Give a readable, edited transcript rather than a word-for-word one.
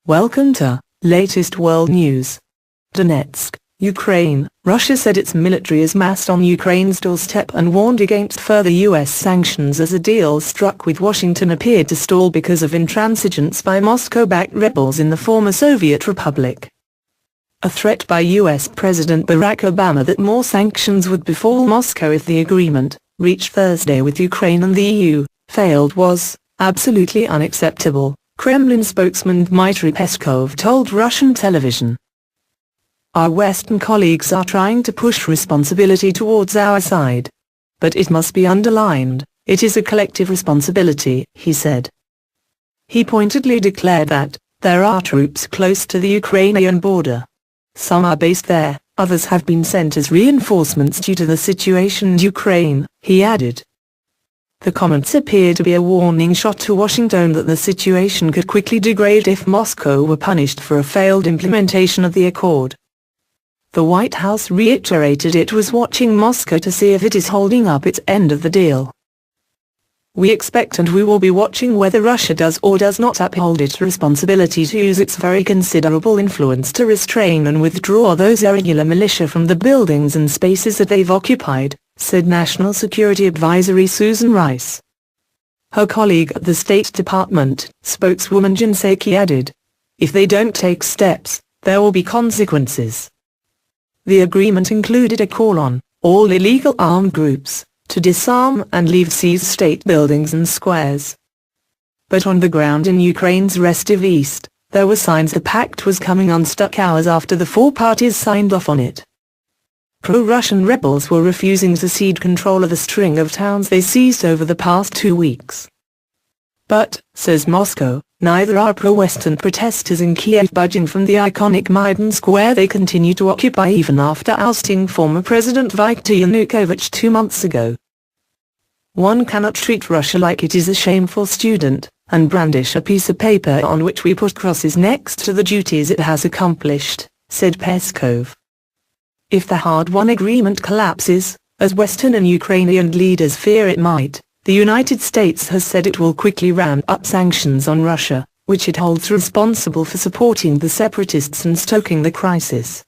Welcome to latest world news. Donetsk, Ukraine. Russia said its military is massed on Ukraine's doorstep and warned against further U.S. sanctions as a deal struck with Washington appeared to stall because of intransigence by Moscow-backed rebels in the former Soviet Republic. A threat by U.S. President Barack Obama that more sanctions would befall Moscow if the agreement, reached Thursday with Ukraine and the EU, failed was absolutely unacceptable, Kremlin spokesman Dmitry Peskov told Russian television. Our Western colleagues are trying to push responsibility towards our side. But it must be underlined, it is a collective responsibility, he said. He pointedly declared that, there are troops close to the Ukrainian border. Some are based there, others have been sent as reinforcements due to the situation in Ukraine, he added. The comments appear to be a warning shot to Washington that the situation could quickly degrade if Moscow were punished for a failed implementation of the accord. The White House reiterated it was watching Moscow to see if it is holding up its end of the deal. We expect and we will be watching whether Russia does or does not uphold its responsibility to use its very considerable influence to restrain and withdraw those irregular militia from the buildings and spaces that they've occupied, said National Security Advisory Susan Rice. Her colleague at the State Department, spokeswoman Jen Psaki added, if they don't take steps, there will be consequences. The agreement included a call on all illegal armed groups to disarm and leave seized state buildings and squares. But on the ground in Ukraine's restive east, there were signs the pact was coming unstuck hours after the four parties signed off on it. Pro-Russian rebels were refusing to cede control of a string of towns they seized over the past 2 weeks. But, says Moscow, neither are pro-Western protesters in Kiev budging from the iconic Maidan Square they continue to occupy even after ousting former President Viktor Yanukovych 2 months ago. One cannot treat Russia like it is a shameful student, and brandish a piece of paper on which we put crosses next to the duties it has accomplished, said Peskov. If the hard-won agreement collapses, as Western and Ukrainian leaders fear it might, the United States has said it will quickly ramp up sanctions on Russia, which it holds responsible for supporting the separatists and stoking the crisis.